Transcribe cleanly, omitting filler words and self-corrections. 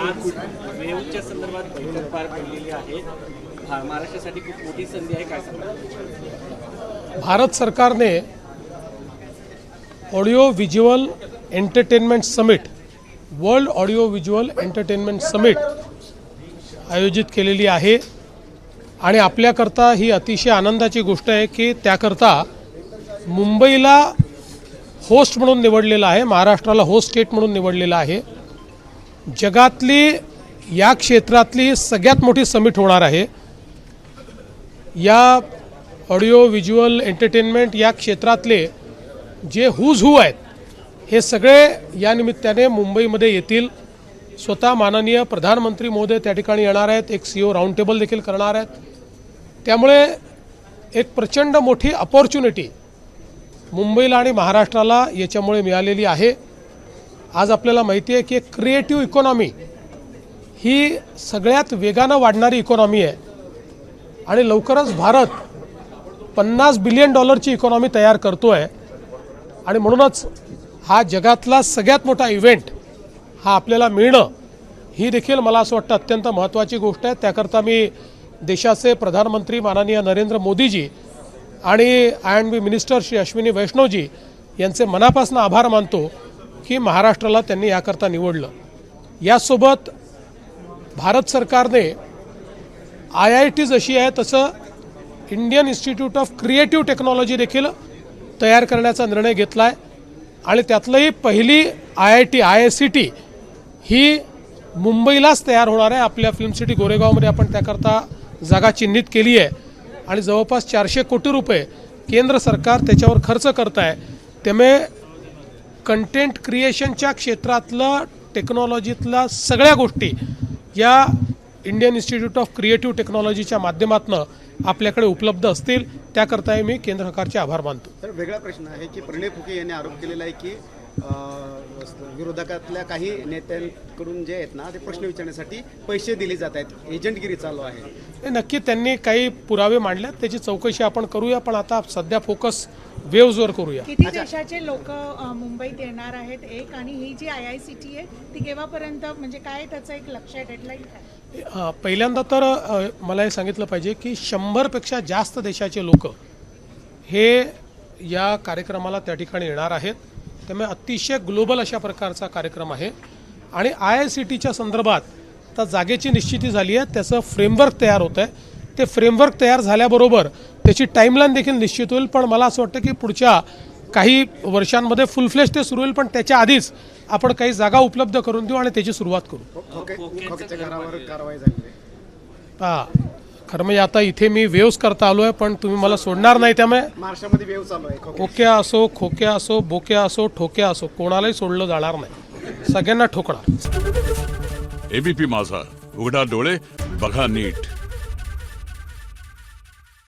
आज वेव्हच्या संदर्भात बैठक पार पडलेली आहे. महाराष्ट्रासाठी खूप मोठी संधी आहे, काय सांगा? भारत सरकारने audio visual entertainment summit, world audio visual entertainment summit आयोजित केलेली आहे आणि आपल्याकरता ही अतिशय आनंदाची गोष्ट आहे की त्याकरता मुंबईला होस्ट म्हणून निवडलेला आहे, महाराष्ट्राला होस्ट स्टेट म्हणून निवडलेला आहे. जगातली या क्षेत्रातली सगळ्यात मोठी समिट होणार आहे. या ऑडिओ व्हिज्युअल एंटरटेनमेंट या क्षेत्रातले जे हुज हू आहेत हे सगळे या निमित्ताने मुंबईमध्ये येतील. स्वतः माननीय प्रधानमंत्री महोदय त्या ठिकाणी येणार आहेत, एक CEO राऊंड टेबल देखील करणार आहेत. त्यामुळे एक प्रचंड मोठी अपॉर्च्युनिटी मुंबईला आणि महाराष्ट्राला याच्यामुळे मिळालेली आहे. आज आपल्याला माहिती आहे की एक क्रिएटिव्ह इकॉनॉमी ही सगळ्यात वेगानं वाढणारी इकॉनॉमी आहे आणि लवकरच भारत $50 बिलियन इकॉनॉमी तयार करतो आहे आणि म्हणूनच हा जगातला सगळ्यात मोठा इव्हेंट हा आपल्याला मिळणं ही देखील मला असं वाटतं अत्यंत महत्त्वाची गोष्ट आहे. त्याकरता मी देशाचे प्रधानमंत्री माननीय नरेंद्र मोदीजी आणि I&B मिनिस्टर श्री अश्विनी वैष्णवजी यांचे मनापासून आभार मानतो की महाराष्ट्राला त्यांनी याकरता निवडलं. यासोबत भारत सरकारने IIT जशी आहे तसं Indian institute of creative technology देखील तयार करण्याचा निर्णय घेतला आहे आणि त्यातलंही पहिली IIT IICT ही मुंबईलाच तयार होणार आहे. आपल्या फिल्म सिटी गोरेगावमध्ये आपण त्याकरता जागा चिन्हित केली आहे आणि जवळपास 400 कोटी रुपये केंद्र सरकार त्याच्यावर खर्च करत आहे. त्यामुळे कंटेंट क्रिएशनच्या क्षेत्रातलं टेक्नॉलॉजीतल्या सगळ्या गोष्टी या इंडियन इन्स्टिट्यूट ऑफ क्रिएटिव्ह टेक्नॉलॉजीच्या माध्यमातून आपल्याकडे उपलब्ध असतील. त्याकरताही मी केंद्र सरकारचे आभार मानतो. तर वेगळा प्रश्न आहे की प्रणय फुके यांनी आरोप केलेला आहे की विरोधकातल्या काही नेत्यांकडून जे आहेत ना ते प्रश्न विचारण्यासाठी पैसे दिले जात आहेत, एजंटगिरी चालू आहे. नक्की त्यांनी काही पुरावे मांडले, त्याची चौकशी आपण करूया. पण आता सध्या फोकस वेव्हजवर करूया. किती देशाचे लोक मुंबईत येणार आहेत एक, आणि ही जी IICT आहे ती केव्हापर्यंत, म्हणजे काय त्याचं एक लक्ष आहे, डेडलाईन काय? पहिल्यांदा तर मला हे सांगितलं पाहिजे की 100पेक्षा जास्त देशाचे लोक हे या कार्यक्रमाला त्या ठिकाणी येणार आहेत. त्यामुळे अतिशय ग्लोबल अशा प्रकारचा कार्यक्रम आहे आणि IICTच्या संदर्भात आता जागेची निश्चिती झाली आहे, त्याचं फ्रेमवर्क तयार होतं आहे. ते फ्रेमवर्क तयार झाल्याबरोबर त्याची टाईमलाईन देखील निश्चित होईल. पण मला असं वाटतं की पुढच्या काही वर्षांमध्ये फुल फ्लेश ते सुरू होईल, पण त्याच्या आधीच आपण काही जागा उपलब्ध करून देऊ आणि त्याची सुरुवात करू. खोकेच्या घरावर कारवाई झाली. खरं म्हणजे आता इथे मी वेव्स करता आलो आहे, पण तुम्ही मला सोडणार नाही. त्यामुळे महाराष्ट्रामध्ये वेव चालू आहे. खोक्या असो, खोक्या असो, बोक्या असो, ठोक्या असो, कोणालाही सोडलं जाणार नाही. सगळ्यांना ठोकणार. ABP माझा, उघडा डोळे बघा नीट.